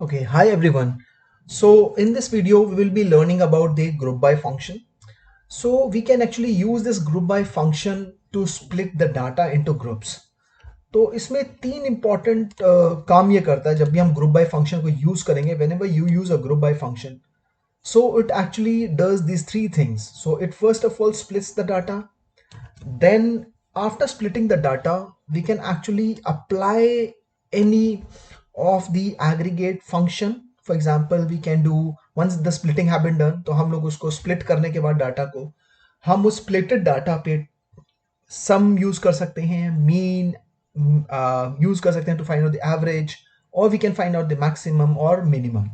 Okay, hi everyone. So in this video, we will be learning about the group by function. So we can actually use this group by function to split the data into groups. तो इसमें तीन important काम ये करता है जब भी हम group by function को use करेंगे whenever you use a group by function. So it actually does these three things. So it first of all splits the data. Then after splitting the data, we can actually apply any of the aggregate function. For example, we can do once the splitting have been done, तो हम लोग उसको split करने के बाद data को हम उस splitted डाटा पे सम यूज कर सकते हैं, मीन यूज कर सकते हैं to find out the average, और we can find out the maximum और मिनिमम.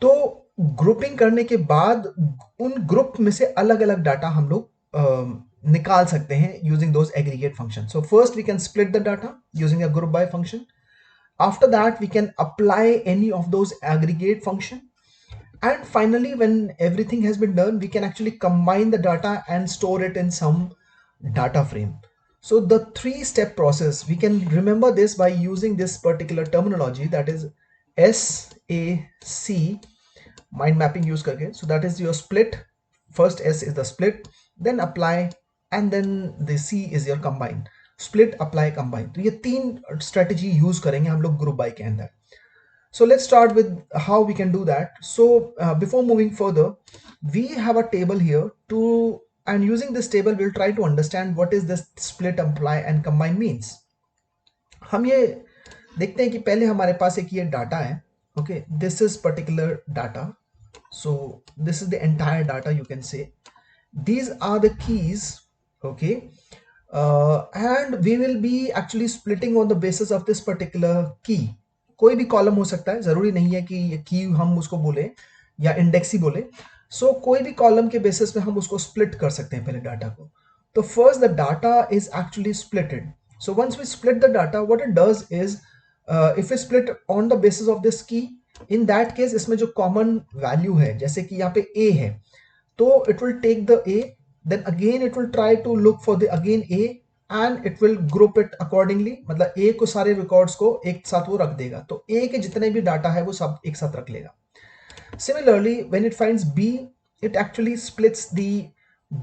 तो ग्रुपिंग करने के बाद उन ग्रुप में से अलग अलग डाटा हम लोग निकाल सकते हैं using those aggregate function. So first we can split the data using a group by function. After that, we can apply any of those aggregate function. And finally, when everything has been done, we can actually combine the data and store it in some data frame. So the three-step process, we can remember this by using this particular terminology, that is SAC, mind mapping use karke. So that is your split. First S is the split, then apply, and then the C is your combine. Split apply combine. तो ये तीन strategy use करेंगे हम लोग group by के अंदर. So let's start with how we can do that. So before moving further, we have a table here to, and using this table we'll try to understand what is this split, apply and combine means. हम ये देखते हैं कि पहले हमारे पास एक ये data है. Okay, this is particular data. So this is the entire data, you can say. These are the keys. Okay, and we will be actually splitting on the basis of this particular key. कोई भी column हो सकता है, जरूरी नहीं है कि ये की हम उसको बोले या इंडेक्स ही बोले. सो कोई भी कॉलम के बेसिस पे हम उसको स्प्लिट कर सकते हैं पहले डाटा को. तो first the data is actually splitted. So once we split the data, what it does is, if we split on the basis of this key, in that case इसमें जो कॉमन वैल्यू है, जैसे कि यहाँ पे a है, तो it will take the a, then again it will try to look for the again a, and it will group it accordingly. मतलब a को सारे रिकॉर्ड्स को एक साथ वो रख देगा, तो a के जितने भी डाटा है वो सब एक साथ रख लेगा. Similarly, when it finds b, it actually splits the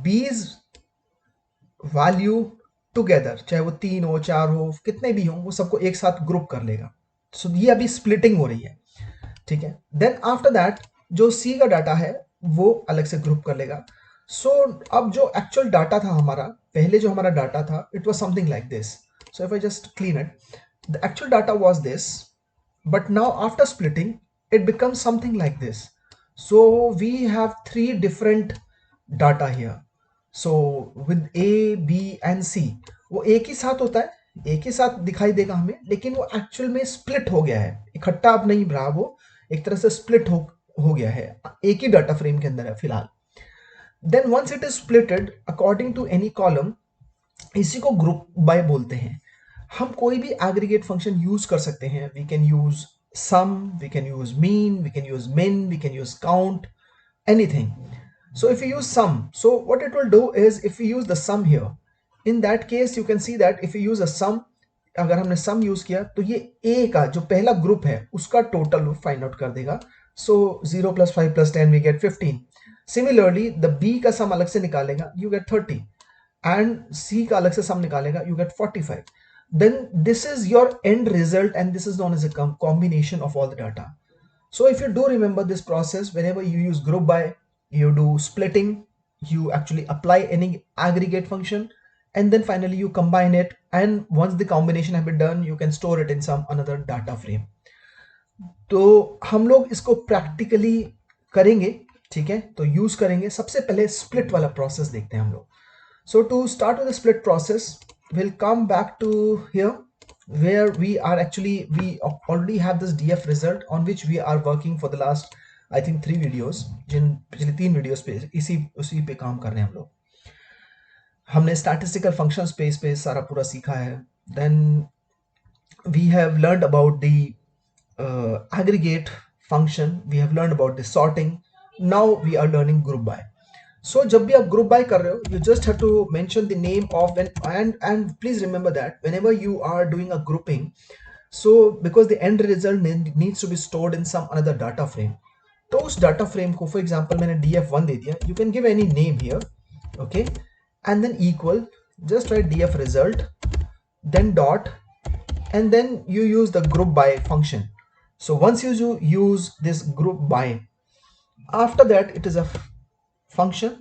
b's value together, चाहे वो 3 हो, 4 हो, कितने भी हो, वो सबको एक साथ ग्रुप कर लेगा. सो ये अभी स्प्लिटिंग हो रही है, ठीक है. देन आफ्टर दैट जो सी का डाटा है वो अलग से ग्रुप कर लेगा. सो अब जो एक्चुअल डाटा था हमारा, पहले जो हमारा डाटा था, it was something like this. So if I just clean it, the actual data was this, but now after splitting it becomes something like this. So we have three different data here. So with a, b and c, वो एक ही साथ होता है, एक ही साथ दिखाई देगा हमें, लेकिन वो एक्चुअल में स्प्लिट हो गया है, इकट्ठा अब नहीं रहा, वो एक तरह से स्प्लिट हो गया है, एक ही डाटा फ्रेम के अंदर है फिलहाल. Then once it is splitted according to any column, इसी को ग्रुप बाय बोलते हैं. हम कोई भी एग्रीगेट फंक्शन यूज कर सकते हैं. We can use sum, we can use mean, we can use min, we can use count, anything. So if you use sum, so what it will do is, if we use the sum here, in that case you can see that if you use a sum, अगर हमने sum use किया तो ये a का जो पहला group है उसका टोटल फाइंड आउट कर देगा. so 0 plus 5 plus 10 we get 15. Similarly the b का सम अलग से निकालेगा, you get 30, and c का अलग से सम निकालेगा, you get 45. then this is your end result, and this is known as a combination of all the data. So if you do remember this process, whenever you use group by, you do splitting, you actually apply any aggregate function, and then finally you combine it, and once the combination has been done, you can store it in some another data frame. तो हम लोग इसको practically करेंगे, ठीक है. तो use करेंगे, सबसे पहले स्प्लिट वाला प्रोसेस देखते हैं हम लोग. So to start with the split process, we'll come back to here where we are actually, we already have this df result on which we are working for the last I think 3 videos. जिन पिछले 3 videos पे इसी उसी पे काम कर रहे हैं हम लोग. हमने statistical functions पे इस पे सारा पूरा सीखा है. Then we have learned about the aggregate function, we have learned about the sorting. Now we are learning group by. So जब भी आप ग्रुप बाय कर रहे हो, you just have to mention the name of, and please remember that whenever you are doing a grouping, So because the end result needs to be stored in some another data frame, तो उस data frame को for example मैंने df1 दे दिया, you can give any name here, okay, and than equal, just write df result, then dot, and then you use the group by function. So once you use this group by, after that it is a function.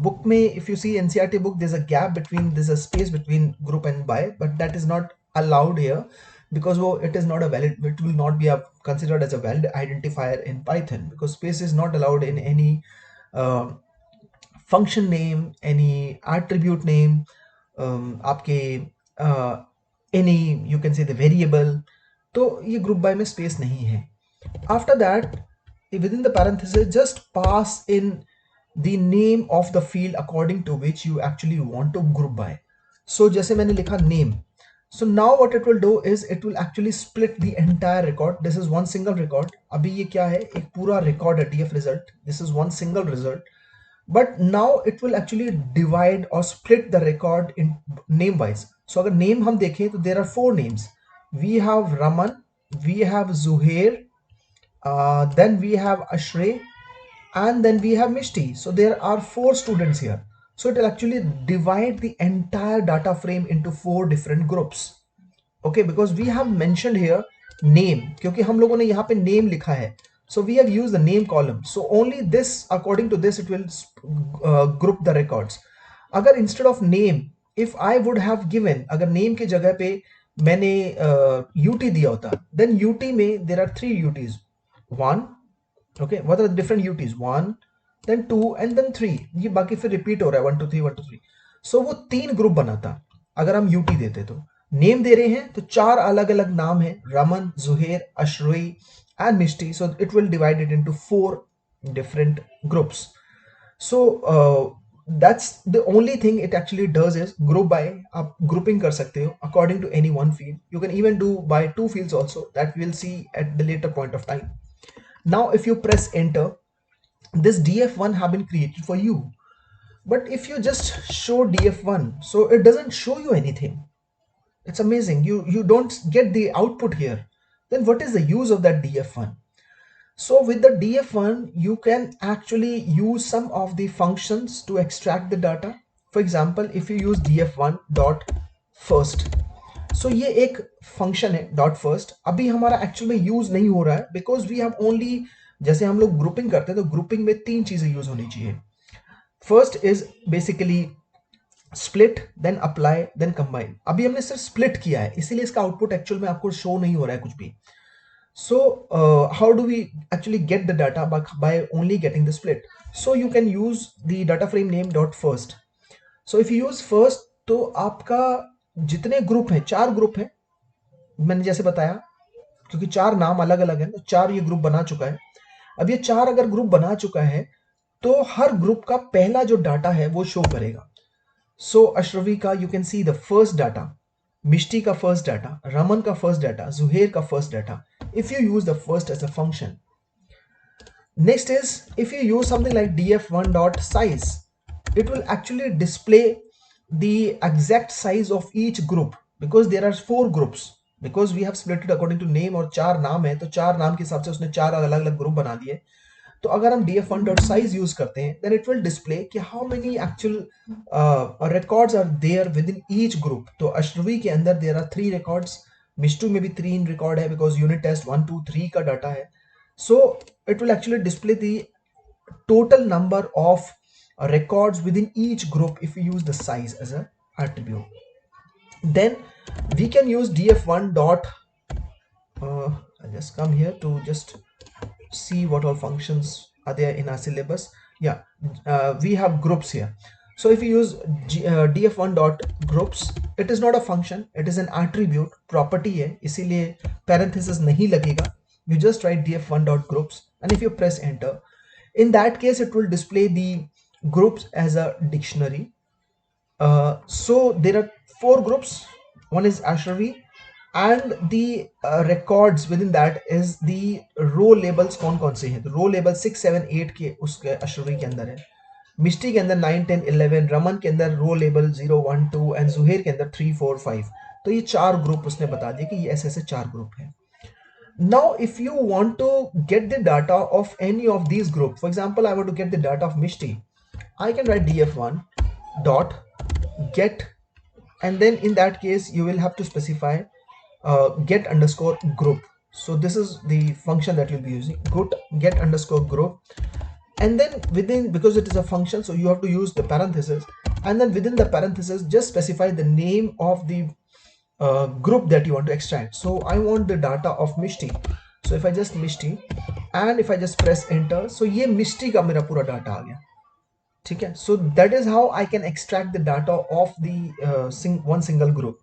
Book may, if you see ncrt book, there's a gap between, there's a space between group and by, but that is not allowed here because it is not a valid, it will not be considered as a valid identifier in python, because space is not allowed in any uh, function name, any attribute name, आपके any, you can say the variable, तो ये group by में space नहीं है. After that, within the parenthesis, just pass in the name of the field according to which you actually want to group by. So जैसे मैंने लिखा name, so now what it will do is it will actually split the entire record. This is one single record. अभी ये क्या है, एक पूरा record है df result. This is one single result. But now it will actually divide or split the record in name wise. So अगर name हम देखें तो there are 4 names. We have Raman, we have Zuhair, then we have Ashray, and then we have Mishti. So there are 4 students here. So it will actually divide the entire data frame into 4 different groups. Okay, because we have mentioned here name, क्योंकि हम लोगों ने यहाँ पे name लिखा है. So we have used the name column. So only this, according to this, it will group the records. अगर instead of name, if I would have given, अगर name के जगह पे मैंने UT दिया होता, then UT में there are 3 UTs. 1, okay, what are the different UTs? 1, then 2, and then 3. ये बाकी फिर repeat हो रहा है 1 2 3 1 2 3. So वो 3 ग्रुप बनाता अगर हम UT देते. तो नेम दे रहे हैं तो 4 अलग अलग नाम है, Raman, Zuhair, अशरई and Mishti. So it will divide it into 4 different groups. So that's the only thing it actually does is group by. आप grouping कर सकते हो according to any one field. You can even do by 2 fields also, that we'll see at the later point of time. Now if you press enter, this df1 have been created for you. But if you just show df1, so it doesn't show you anything. It's amazing. You don't get the output here. Then what is the use of that df1? So with the df1, you can actually use some of the functions to extract the data. For example, if you use df1 dot first, so ये एक function है dot first. अभी हमारा actual में use नहीं हो रहा है because we have only, जैसे हम लोग grouping करते हैं तो grouping में 3 चीजें use होनी चाहिए. First is basically split, then apply, then combine. अभी हमने सिर्फ स्प्लिट किया है, इसीलिए इसका आउटपुट एक्चुअल में आपको शो नहीं हो रहा है कुछ भी. So how do we actually get the data? By only getting the split. So you can use the data frame name dot first. So if you use first, तो आपका जितने ग्रुप हैं, 4 ग्रुप हैं मैंने जैसे बताया, क्योंकि 4 नाम अलग अलग हैं तो 4 ये ग्रुप बना चुका है. अब ये 4 अगर ग्रुप बना चुका है तो हर ग्रुप का पहला जो डाटा है वो शो करेगा. So Ashravi ka, you can see the first data, Mishti ka first data, Raman ka first data, Zuhair ka first data, if you use the first as a function. Next is, if you use something like df1 dot size, it will actually display the exact size of each group, because there are 4 groups, because we have split it according to name और 4 नाम है तो 4 नाम के हिसाब से उसने 4 अलग अलग ग्रुप बना दिए. तो अगर हम df1.size यूज करते हैं, then it will display कि how many actual records are there within each group. तो अश्रवी के अंदर there are 3 records, मिष्टू में भी 3 record है because unit test 1 2 3 का डाटा है. So it will actually display the total number of records within each group if we use the size as an attribute. Then we can use df1 dot I'll just come here to just see what all functions are there in our syllabus. Yeah, we have groups here. So if you use df1 dot groups, it is not a function, it is an attribute, property है, इसीलिए parenthesis नहीं लगेगा. You just write df1 dot groups, and if you press enter, in that case it will display the groups as a dictionary. So there are 4 groups. One is Ashravi, and the records within that is the row labels. कौन कौन से हैं? तो row label 6 7 8 के उसके अशरवी के अंदर है, मिष्टी के अंदर 9 10 11, रमन के अंदर row label 0 1 2 and जुहेर के अंदर 3 4 5. तो ये 4 ग्रुप उसने बता दिए कि ये ऐसे ऐसे 4 ग्रुप हैं. Now if you want to get the data of any of these groups, for example I want to get the data of Mishti, I can write df1 dot get, and then in that case you will have to specify get underscore group. So this is the function that you'll be using, get underscore group, and then within, because it is a function, so you have to use the parenthesis, and then within the parenthesis just specify the name of the group that you want to extract. So I want the data of Mishti, so if I just Mishti and if I just press enter, so ये Mishti का मेरा पूरा data आ गया. ठीक है. So that is how I can extract the data of the one single group.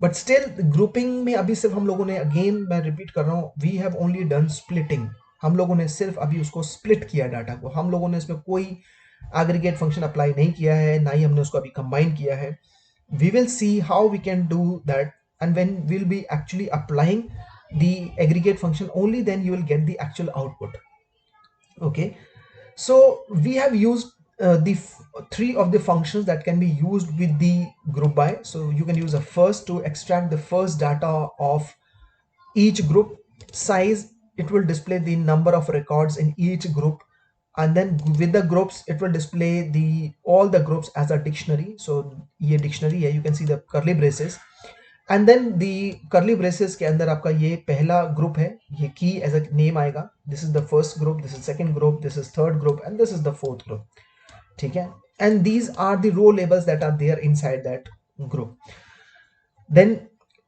But still grouping में अभी सिर्फ हम लोगों ने, अगेन मैं रिपीट कर रहा हूँ, we have only done splitting. हम लोगों ने सिर्फ अभी उसको स्प्लिट किया डाटा को. हम लोगों ने इसमें कोई एग्रीगेट फंक्शन अप्लाई नहीं किया है, ना ही हमने उसको अभी कंबाइन किया है. We will see how we can do that, and when we will be actually applying the aggregate function, only then you will get the actual output. Okay, so we have used three of the functions that can be used with the group by. So you can use a first to extract the first data of each group. Size, it will display the number of records in each group, and then with the groups it will display the all the groups as a dictionary. So ये dictionary है, you can see the curly braces, and then the curly braces के अंदर आपका ये पहला group है, ये key as a name आएगा. This is the first group, this is second group, this is third group, and this is the fourth group. ठीक है. And these are the row labels that are there inside that group. Then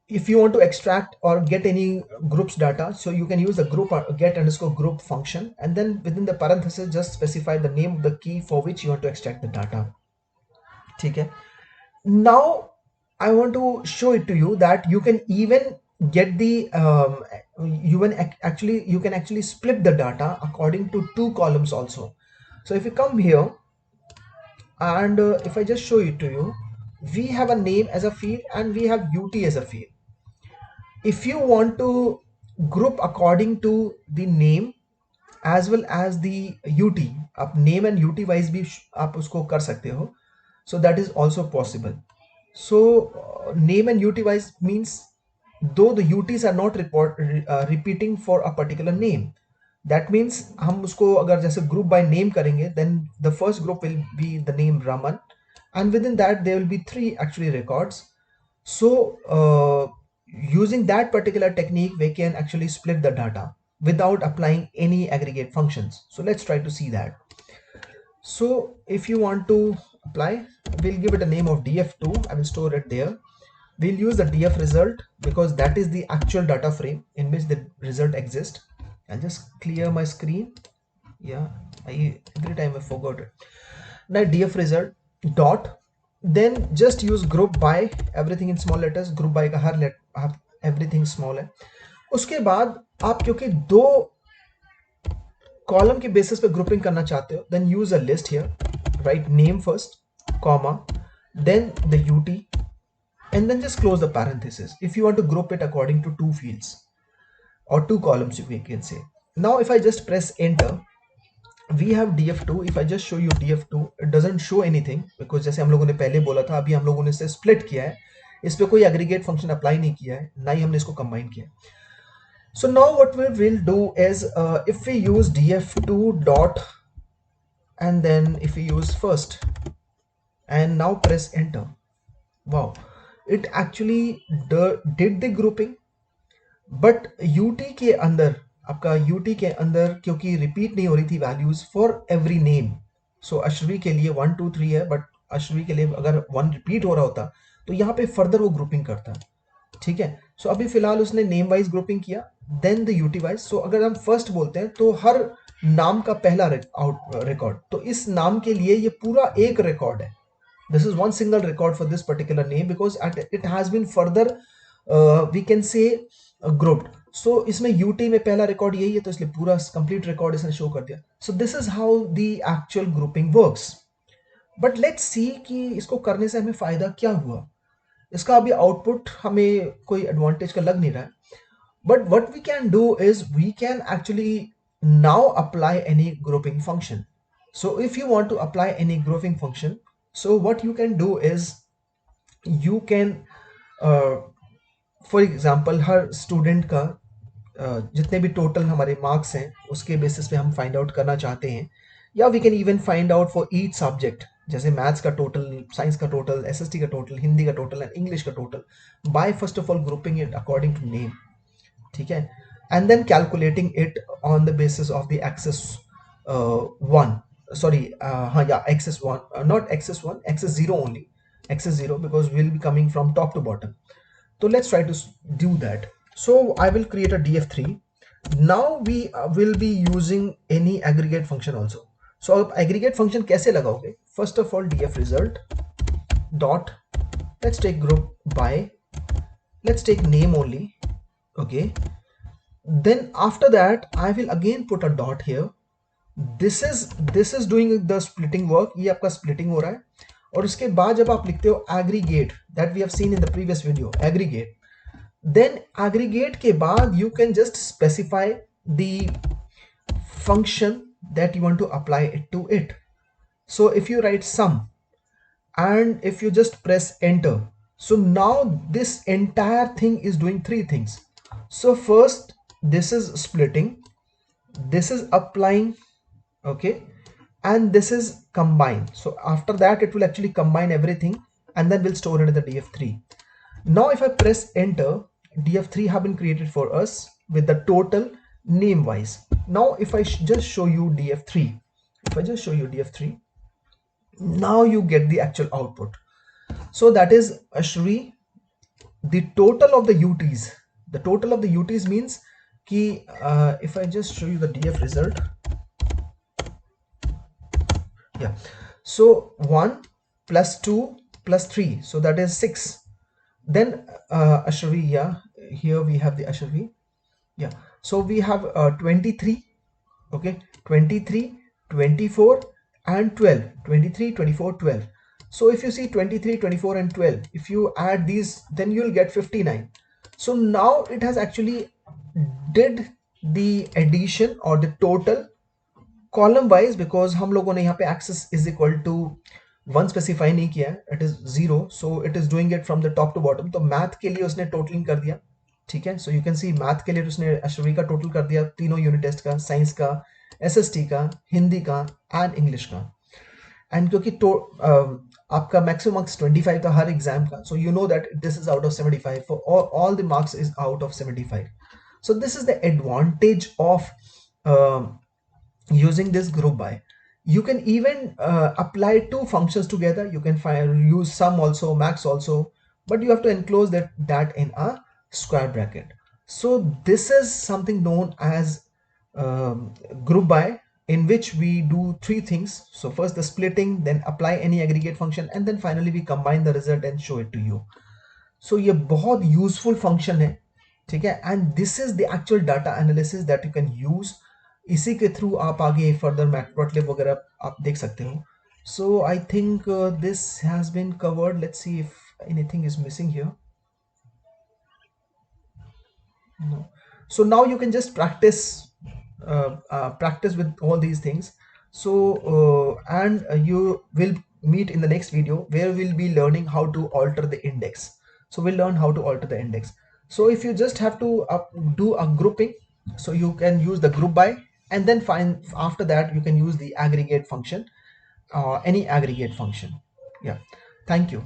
if you want to extract or get any groups data, so you can use the group get underscore group function, and then within the parenthesis just specify the name of the key for which you want to extract the data. ठीक है. Now I want to show it to you that you can even get the you can actually split the data according to 2 columns also. So if you come here and if I just show it to you, we have a name as a field and we have UT as a field. If you want to group according to the name as well as the UT, आप name and UT wise भी आप उसको कर सकते हो. So that is also possible. So name and UT wise means though the UTs are not repeating for a particular name, that means हम उसको अगर जैसे group by name करेंगे, then the first group will be the name Raman, and within that there will be 3 actually records. So using that particular technique we can actually split the data without applying any aggregate functions. So let's try to see that. So if you want to apply, we'll give it a name of df2. I will store it there. We'll use the df result because that is the actual data frame in which the result exists. I'll just clear my screen. Yeah, every time I forgot it. Now df result dot, then just use group by, everything in small letters. group by का हर everything small है. उसके बाद आप क्योंकि 2 column के basis पे grouping करना चाहते हो, then use a list here. Write name first, comma, then the UT, and then just close the parenthesis if you want to group it according to 2 fields or 2 columns, you can say. Now if I just press enter, we have df2. if I just show you df2, it doesn't show anything because जैसे हम लोगों ने पहले बोला था, अभी हम लोगों ने इसे स्प्लिट किया है, इस पे कोई एग्रीगेट फंक्शन अप्लाई नहीं किया है, ना ही हमने इसको कंबाइन किया. So now what we will do is if we use df2 dot and then if we use first and now press enter, wow, it actually did the grouping. But UT के अंदर, आपका UT के अंदर क्योंकि repeat नहीं हो रही थी वैल्यूज फॉर एवरी नेम. सो अश्वी के लिए 1 2 3 है, बट अश्वी के लिए अगर 1 रिपीट हो रहा होता तो यहाँ पे फर्दर वो ग्रुपिंग करता. ठीक है. सो अभी फिलहाल उसने नेम वाइज ग्रुपिंग किया, देन द UT वाइज. सो अगर हम फर्स्ट बोलते हैं तो हर नाम का पहला रिकॉर्ड, तो इस नाम के लिए ये पूरा एक रिकॉर्ड है. This is one single record for this particular name because it has been further we can say grouped. So इसमें UT में पहला रिकॉर्ड यही है, तो इसलिए पूरा कंप्लीट रिकॉर्ड इसने शो कर दिया. So this is how the actual grouping works. But let's see कि इसको करने से हमें फायदा क्या हुआ. इसका अभी आउटपुट हमें कोई एडवांटेज का लग नहीं रहा है. But what we can do is we can actually now apply any grouping function. So if you want to apply any grouping function, so what you can do is you can for example her student का जितने भी total हमारे marks हैं उसके basis पे हम find out करना चाहते हैं, या we can even find out for each subject, जैसे मैथ्स का टोटल, साइंस का टोटल, एसएसटी का टोटल, हिंदी का टोटल एंड इंग्लिश का total by first of all grouping it according to name, ठीक है, and then calculating it on the basis of the axis one, sorry हाँ या axis one, not axis one, axis zero only, axis zero because will be coming from top to bottom. So let's try to do that. So I will create a df3. Now we will be using any aggregate function also. So आप aggregate function कैसे लगाओगे? First of all, df result dot, let's take group by, let's take name only, okay. Then after that I will again put a dot here. This is doing the splitting work. ये आपका splitting हो रहा है. और उसके बाद जब आप लिखते हो aggregate, that we have seen in the previous video, aggregate, then aggregate के बाद you can just specify the function that you want to apply it to it. So if you write sum and if you just press enter, so now this entire thing is doing three things. So first, this is splitting, this is applying, okay, and this is combine. So after that it will actually combine everything and then we'll store it in the df3. Now if I press enter, df3 have been created for us with the total name wise. Now if I just show you df3, if I just show you df3, now you get the actual output. So that is Ashri, the total of the UTs. The total of the UTs means ki, if I just show you the df result, yeah, so 1 plus 2 plus 3, so that is 6. Then Ashravi, yeah, here we have the Ashravi, yeah, so we have 23, okay, 23, 24 and 12, 23, 24, 12. So if you see 23, 24 and 12, if you add these, then you'll get 59. So now it has actually did the addition or the total column wise, because हम लोगों ने यहाँ पे axis is equal to one specify नहीं किया है, it is zero, so it is doing it from the top to bottom. तो math के लिए उसने टोटलिंग कर दिया, ठीक है. So you can see math के लिए उसने अश्वी का टोटल कर दिया, तीनों यूनिट टेस्ट का, साइंस का, एसएसटी का, हिंदी का एंड इंग्लिश का. एंड क्योंकि आपका मैक्सिमम मार्क्स 25 था हर एग्जाम का, so you know that this is out of 75 for all the marks is out of 75. So this is the advantage of using this group by. You can even apply two functions together. You can use sum also, max also, but you have to enclose that in a square bracket. So this is something known as group by, in which we do three things. So first the splitting, then apply any aggregate function, and then finally we combine the result and show it to you. So ये बहुत useful function है, ठीक है. And this is the actual data analysis that you can use. इसी के through आप आगे further matplotlib वगैरह आप देख सकते हो. So I think this has been covered. Let's see if anything is missing here. No. So now you can just practice with all these things. So and you will meet in the next video where we'll be learning how to alter the index. So we'll learn how to alter the index. So if you just have to do a grouping, so you can use the group by, and then find after that you can use the aggregate function, any aggregate function. Yeah, thank you.